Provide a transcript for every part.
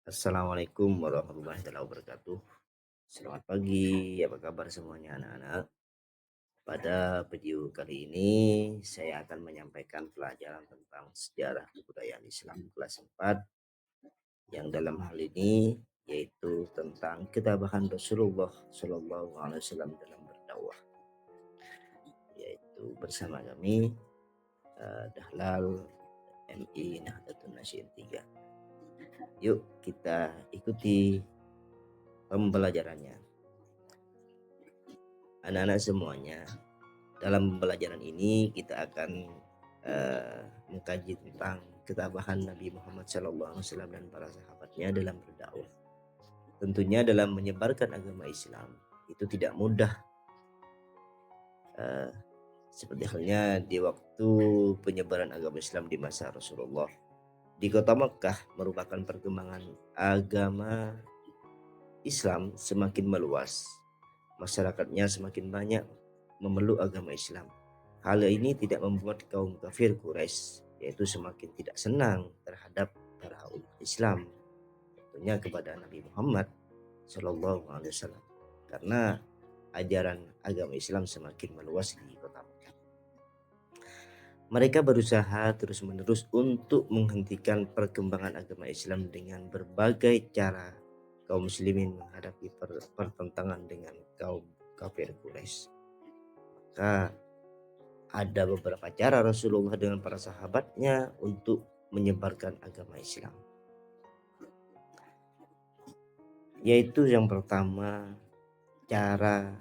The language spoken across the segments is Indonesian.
Assalamualaikum warahmatullahi wabarakatuh. Selamat pagi, apa kabar semuanya anak-anak? Pada video kali ini saya akan menyampaikan pelajaran tentang sejarah kebudayaan Islam kelas 4 yang dalam hal ini yaitu tentang ketabahan Rasulullah Shallallahu Alaihi Wasallam dalam berdakwah, yaitu bersama kami Dahlal MI Nahdlatul Nasyidin 3. Yuk kita ikuti pembelajarannya. Anak-anak semuanya, dalam pembelajaran ini kita akan mengkaji tentang ketabahan Nabi Muhammad SAW dan para sahabatnya dalam berdakwah. Tentunya dalam menyebarkan agama Islam itu tidak mudah, seperti halnya di waktu penyebaran agama Islam di masa Rasulullah. Di kota Mekah merupakan perkembangan agama Islam semakin meluas, masyarakatnya semakin banyak memeluk agama Islam. Hal ini tidak membuat kaum kafir Quraisy yaitu semakin tidak senang terhadap para umat Islam, tentunya kepada Nabi Muhammad Shallallahu Alaihi Wasallam, karena ajaran agama Islam semakin meluas di kota Mekah. Mereka berusaha terus-menerus untuk menghentikan perkembangan agama Islam dengan berbagai cara. Kaum muslimin menghadapi pertentangan dengan kaum kafir Quraisy. Maka ada beberapa cara Rasulullah dengan para sahabatnya untuk menyebarkan agama Islam. Yaitu yang pertama, cara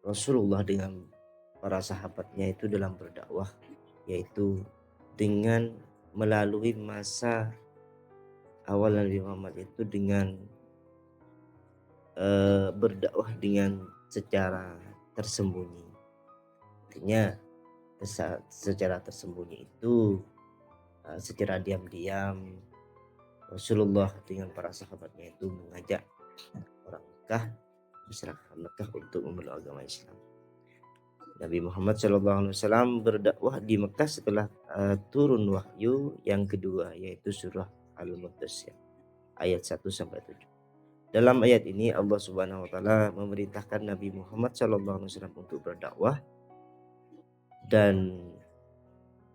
Rasulullah dengan para sahabatnya itu dalam berdakwah, yaitu dengan melalui masa awal Nabi Muhammad itu dengan berdakwah dengan secara tersembunyi. Artinya secara tersembunyi itu secara diam-diam Rasulullah dengan para sahabatnya itu mengajak orang Mekah, masyarakat Mekah untuk memeluk agama Islam. Nabi Muhammad SAW berdakwah di Mekah setelah turun wahyu yang kedua, yaitu surah Al-Mudaththir ayat 1 sampai 7. Dalam ayat ini Allah Subhanahu wa taala memerintahkan Nabi Muhammad SAW untuk berdakwah, dan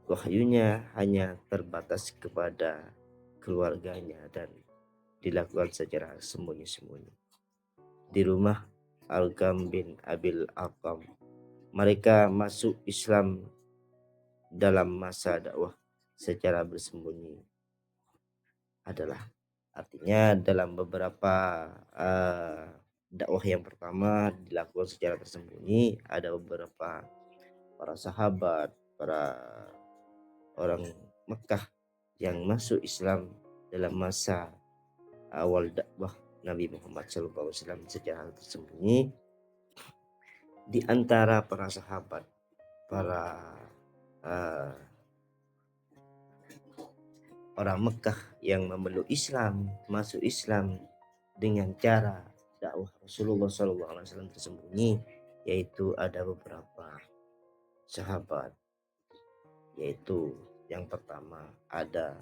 wahyunya hanya terbatas kepada keluarganya dan dilakukan secara sembunyi-sembunyi di rumah Al-Qam bin Abil Arqam. Mereka masuk Islam dalam masa dakwah secara bersembunyi adalah artinya dalam beberapa dakwah yang pertama dilakukan secara tersembunyi. Ada beberapa para sahabat, para orang Mekah yang masuk Islam dalam masa awal dakwah Nabi Muhammad SAW secara tersembunyi. Di antara para sahabat, para orang Mekah yang memeluk Islam, masuk Islam dengan cara dakwah Rasulullah SAW tersembunyi, yaitu ada beberapa sahabat, yaitu yang pertama ada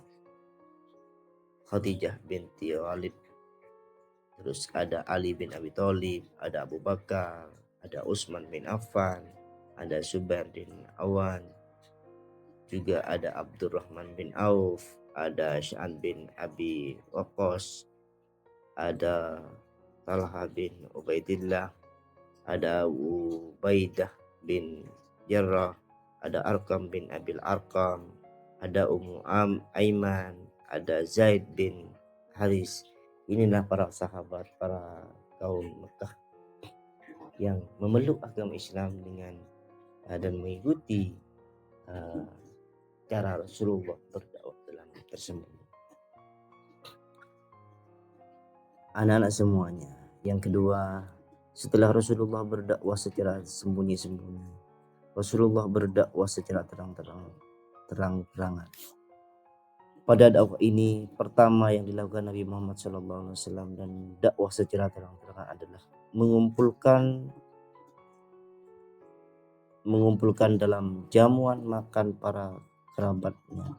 Khadijah binti Walid, terus ada Ali bin Abi Thalib, ada Abu Bakar, ada Utsman bin Affan, ada Zubair bin Awan, juga ada Abdurrahman bin Auf, ada Sya'an bin Abi Waqqas, ada Talha bin Ubaidillah, ada Ubaidah bin Jarrah, ada Arqam bin Abil Arqam, ada Aiman, ada Zaid bin Haris. Inilah para sahabat, para kaum Mekah yang memeluk agama Islam dengan dan mengikuti cara Rasulullah berdakwah dalam tersembunyi. Anak-anak semuanya, yang kedua, setelah Rasulullah berdakwah secara sembunyi-sembunyi, Rasulullah berdakwah secara terang-terangan. Pada dakwah ini pertama yang dilakukan Nabi Muhammad SAW dan dakwah secara terang-terangan adalah mengumpulkan dalam jamuan makan para kerabatnya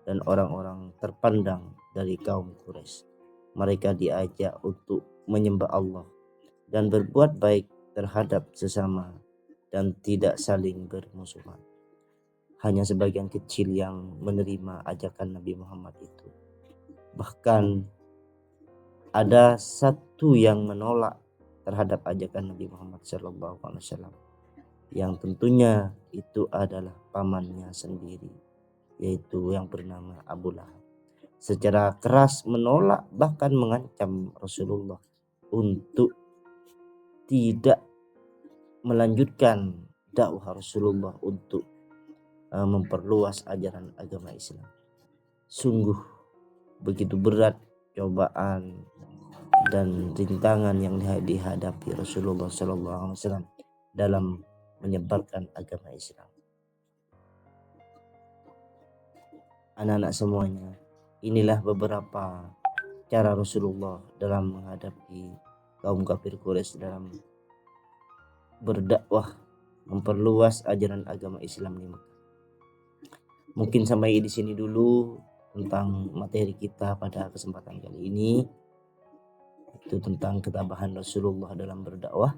dan orang-orang terpandang dari kaum Quraisy. mereka diajak untuk menyembah Allah dan berbuat baik terhadap sesama dan tidak saling bermusuhan. Hanya sebagian kecil yang menerima ajakan Nabi Muhammad itu. Bahkan ada satu yang menolak terhadap ajakan Nabi Muhammad SAW, yang tentunya itu adalah pamannya sendiri, yaitu yang bernama Abu Lahab. Secara keras menolak, bahkan mengancam Rasulullah untuk tidak melanjutkan dakwah Rasulullah untuk memperluas ajaran agama Islam. Sungguh begitu berat cobaan dan rintangan yang dihadapi Rasulullah SAW dalam menyebarkan agama Islam. Anak-anak semuanya, inilah beberapa cara Rasulullah dalam menghadapi kaum kafir Quraisy dalam berdakwah memperluas ajaran agama Islam di Mekah. Mungkin sampai di sini dulu tentang materi kita pada kesempatan kali ini, itu tentang ketabahan Rasulullah dalam berdakwah.